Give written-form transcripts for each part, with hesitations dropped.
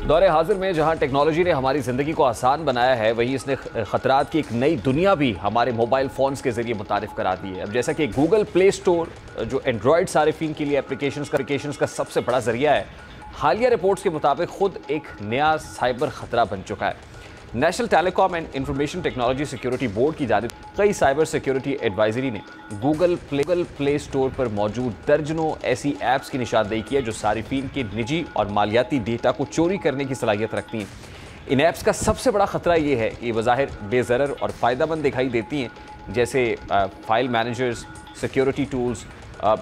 دور حاضر میں جہاں ٹیکنالوجی نے ہماری زندگی کو آسان بنایا ہے، وہیں اس نے خطرات کی ایک نئی دنیا بھی ہمارے موبائل فونز کے ذریعے متعارف کرا دی ہے۔ اب جیسا کہ گوگل پلے اسٹور جو اینڈرائڈ صارفین کے لیے اپلیکیشنز کا سب سے بڑا ذریعہ ہے، حالیہ رپورٹس کے مطابق خود ایک نیا سائبر خطرہ بن چکا ہے۔ National telecom and information technology security board کی جانب کئی سائبر سیکیورٹی ایڈوائزری نے گوگل پلے اسٹور پر موجود درجنوں ایسی ایپس کی نشاندہی کی ہے جو صارفین کے نجی اور مالیاتی ڈیٹا کو چوری کرنے کی صلاحیت رکھتی ہیں۔ ان ایپس کا سب سے بڑا خطرہ یہ ہے کہ یہ بظاہر بے ضرر اور فائدہ مند دکھائی دیتی ہیں، جیسے فائل مینیجرز، سیکیورٹی ٹولز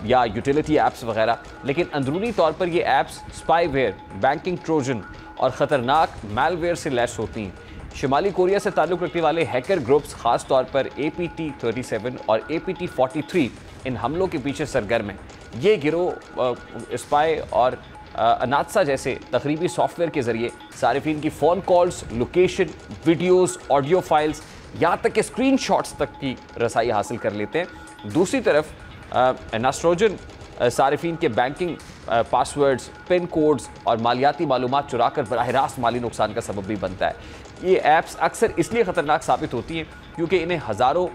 یا یوٹیلیٹی ایپس وغیرہ، لیکن اندرونی طور پر یہ ایپس اسپائی ویئر، بینکنگ ٹروجن اور خطرناک میل ویئر سے لیس ہوتی ہیں۔ شمالی کوریا سے تعلق رکھنے والے ہیکر گروپس خاص طور پر APT37 اور APT43 ان حملوں کے پیچھے سرگرم ہیں۔ یہ گروہ اسپائی اور اناتسا جیسے تخریبی سافٹ ویئر کے ذریعے صارفین کی phone calls, location, videos, audio files, یہاں تک کہ اسکرین شاٹس تک کی رسائی حاصل کر لیتے ہیں۔ دوسری طرف اناسٹروجن صارفین کے بینکنگ پاسورڈز، پن کوڈز اور مالیاتی معلومات چرا کر براہ راست مالی نقصان کا سبب بھی بنتا ہے۔ یہ ایپس اکثر اس لیے خطرناک ثابت ہوتی ہیں کیونکہ انہیں ہزاروں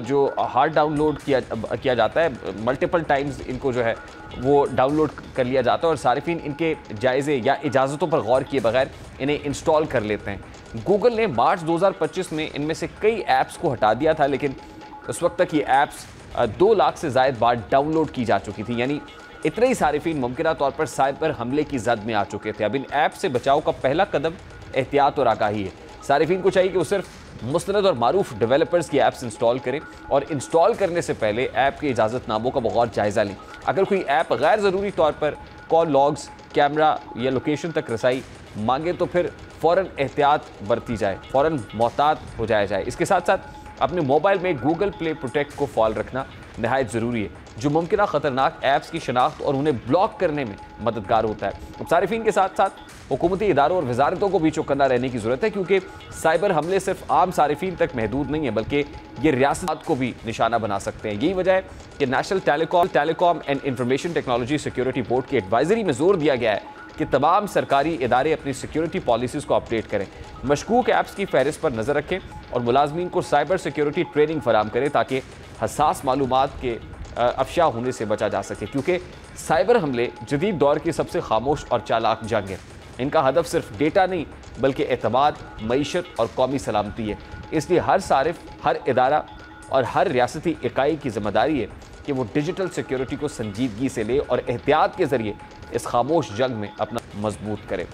جو ہارڈ ڈاؤن لوڈ کیا جاتا ہے، ملٹیپل ٹائمز ان کو جو ہے وہ ڈاؤن لوڈ کر لیا جاتا ہے اور صارفین ان کے جائزے یا اجازتوں پر غور کیے بغیر انہیں انسٹال کر لیتے ہیں۔ گوگل نے مارچ 2025 میں ان میں سے کئی ایپس کو ہٹا دیا تھا، لیکن اس وقت تک یہ ایپس 2 لاکھ سے زائد بار ڈاؤن لوڈ کی جا چکی تھی، یعنی اتنے ہی صارفین ممکنہ طور پر سائبر حملے کی زد میں آ چکے تھے۔ اب ان ایپ سے بچاؤ کا پہلا قدم احتیاط اور آگاہی ہے۔ صارفین کو چاہیے کہ وہ صرف مستند اور معروف ڈیولپرز کی ایپس انسٹال کریں اور انسٹال کرنے سے پہلے ایپ کے اجازت ناموں کا بغور جائزہ لیں۔ اگر کوئی ایپ غیر ضروری طور پر کال لاگز، کیمرہ یا لوکیشن تک رسائی مانگے تو پھر فوراً احتیاط برتی جائے، فوراً محتاط ہو جائے۔ اس کے ساتھ ساتھ اپنے موبائل میں گوگل پلے پروٹیکٹ کو فعال رکھنا نہایت ضروری ہے، جو ممکنہ خطرناک ایپس کی شناخت اور انہیں بلاک کرنے میں مددگار ہوتا ہے۔ اب صارفین کے ساتھ ساتھ حکومتی اداروں اور وزارتوں کو بھی چوکنا رہنے کی ضرورت ہے، کیونکہ سائبر حملے صرف عام صارفین تک محدود نہیں ہیں بلکہ یہ ریاستات کو بھی نشانہ بنا سکتے ہیں۔ یہی وجہ ہے کہ national telecom and information technology security board کی ایڈوائزری میں زور دیا گیا ہے کہ تمام سرکاری ادارے اپنی سیکیورٹی پالیسیز کو اپڈیٹ کریں، مشکوک ایپس کی فہرست پر نظر رکھیں اور ملازمین کو سائبر سیکیورٹی ٹریننگ فراہم کریں تاکہ حساس معلومات کے افشا ہونے سے بچا جا سکے، کیونکہ سائبر حملے جدید دور کی سب سے خاموش اور چالاک جنگ ہے۔ ان کا ہدف صرف ڈیٹا نہیں بلکہ اعتماد، معیشت اور قومی سلامتی ہے۔ اس لیے ہر صارف، ہر ادارہ اور ہر ریاستی اکائی کی ذمہ داری ہے کہ وہ ڈیجیٹل سیکیورٹی کو سنجیدگی سے لے اور احتیاط کے ذریعے اس خاموش جنگ میں اپنا مضبوط کرے۔